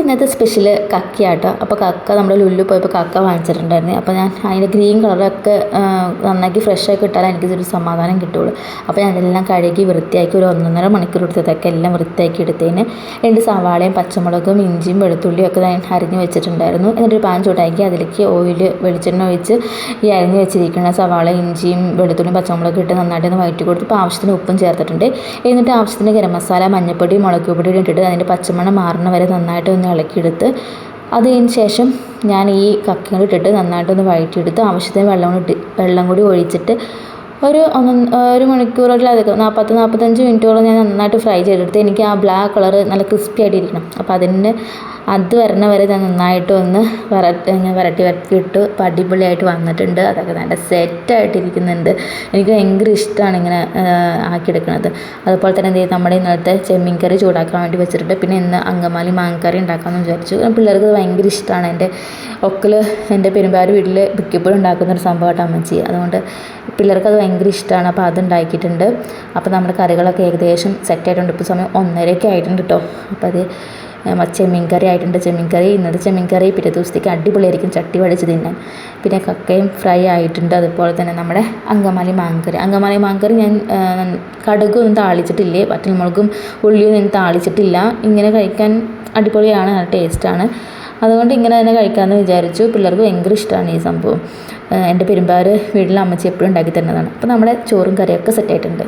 ഇന്നത്തെ സ്പെഷ്യൽ കക്കയാട്ടോ. അപ്പോൾ കക്ക നമ്മൾ ലുല്ലു പോയപ്പോൾ കക്ക വാങ്ങിച്ചിട്ടുണ്ടായിരുന്നു. അപ്പോൾ ഞാൻ അതിൻ്റെ ഗ്രീൻ കളറൊക്കെ നന്നാക്കി ഫ്രഷായി കിട്ടാൻ എനിക്കൊരു സമാധാനം കിട്ടുള്ളൂ. അപ്പോൾ ഞാൻ അതെല്ലാം കഴുകി വൃത്തിയാക്കി ഒരു 1.5 മണിക്കൂർ എടുത്തതൊക്കെ എല്ലാം വൃത്തിയാക്കി എടുത്തതിന് 2 സവാളയും പച്ചമുളകും ഇഞ്ചിയും വെളുത്തുള്ളിയും ഒക്കെ ഞാൻ അരിഞ്ഞ് വെച്ചിട്ടുണ്ടായിരുന്നു. എന്നിട്ടൊരു പാൻ ചൂടാക്കി അതിലേക്ക് വെളിച്ചെണ്ണ ഒഴിച്ച് ഈ അരിഞ്ഞ് വെച്ചിരിക്കുന്ന സവാള ഇഞ്ചിയും വെളുത്തുള്ളിയും പച്ചമുളകും ഇട്ട് നന്നായിട്ടൊന്ന് വഴറ്റി കൊടുത്ത് ഇപ്പോൾ ആവശ്യത്തിന് ഉപ്പും ചേർത്തിട്ടുണ്ട്. എന്നിട്ട് ആവശ്യത്തിന് ഗരം മസാല മഞ്ഞൾപ്പൊടി മുളക് പൊടി ഇട്ടിട്ട് അതിൻ്റെ പച്ചമണം മാറുന്ന വരെ നന്നായിട്ട് ഒന്ന് ഇളക്കിയെടുത്ത് അതിന് ശേഷം ഞാൻ ഈ കക്കകൾ ഇട്ടിട്ട് നന്നായിട്ടൊന്ന് വഴറ്റിയെടുത്ത് ആവശ്യത്തിന് വെള്ളം കൂടി ഒഴിച്ചിട്ട് ഒരു മണിക്കൂറിലധികം 40-45 മിനിറ്റോളം ഞാൻ നന്നായിട്ട് ഫ്രൈ ചെയ്തെടുത്ത് എനിക്ക് ആ ബ്ലാക്ക് കളർ നല്ല ക്രിസ്പി ആയിട്ടിരിക്കണം. അപ്പോൾ അത് വരണ വരെ ഞാൻ നന്നായിട്ട് ഒന്ന് വരട്ടി ഇട്ട് അടിപൊളിയായിട്ട് വന്നിട്ടുണ്ട്. അതൊക്കെ നല്ല സെറ്റായിട്ടിരിക്കുന്നുണ്ട്. എനിക്ക് ഭയങ്കര ഇഷ്ടമാണ് ഇങ്ങനെ ആക്കിയെടുക്കുന്നത്. അതുപോലെ തന്നെ നമ്മുടെ ഇന്നത്തെ ചെമ്മീൻ കറി ചൂടാക്കാൻ വേണ്ടി വെച്ചിട്ടുണ്ട്. പിന്നെ ഇന്ന് അങ്കമാലി മാങ്ങക്കറി ഉണ്ടാക്കാമെന്ന് വിചാരിച്ചു. പിള്ളേർക്ക് ഭയങ്കര ഇഷ്ടമാണ്. എൻ്റെ പെരുമ്പാവൂർ വീട്ടിൽ മിക്കപ്പോഴും ഉണ്ടാക്കുന്നൊരു സംഭവമായിട്ട് അമ്മച്ചി. അതുകൊണ്ട് പിള്ളേർക്ക് അത് ഭയങ്കര ഇഷ്ടമാണ്. അപ്പോൾ അത് ഉണ്ടാക്കിയിട്ടുണ്ട്. അപ്പോൾ നമ്മുടെ കറികളൊക്കെ ഏകദേശം സെറ്റായിട്ടുണ്ട്. ഇപ്പോൾ സമയം 1:30 ആയിട്ടുണ്ട് കേട്ടോ. അപ്പോൾ അത് ചെമ്മീൻ കറി ആയിട്ടുണ്ട്. ഇന്നത്തെ ചെമ്മീൻ കറി പിറ്റേ ദിവസത്തേക്ക് അടിപൊളിയായിരിക്കും ചട്ടി വടിച്ച് തിന്നാൻ. പിന്നെ കക്കയും ഫ്രൈ ആയിട്ടുണ്ട്. അതുപോലെ തന്നെ നമ്മുടെ അങ്കമാലി മാങ്ങക്കറി ഞാൻ കടുകൊന്നും താളിച്ചിട്ടില്ലേ, വറ്റൽമുളകും ഉള്ളിയും ഞാൻ താളിച്ചിട്ടില്ല. ഇങ്ങനെ കഴിക്കാൻ അടിപൊളിയാണ്, നല്ല ടേസ്റ്റാണ്. അതുകൊണ്ട് ഇങ്ങനെ തന്നെ കഴിക്കാമെന്ന് വിചാരിച്ചു. പിള്ളേർക്ക് ഭയങ്കര ഇഷ്ടമാണ് ഈ സംഭവം. എൻ്റെ പെരുമ്പാവൂർ വീട്ടിൽ അമ്മച്ചി എപ്പോഴും ഉണ്ടാക്കി തരുന്നതാണ്. അപ്പോൾ നമ്മുടെ ചോറും കറിയൊക്കെ സെറ്റായിട്ടുണ്ട്.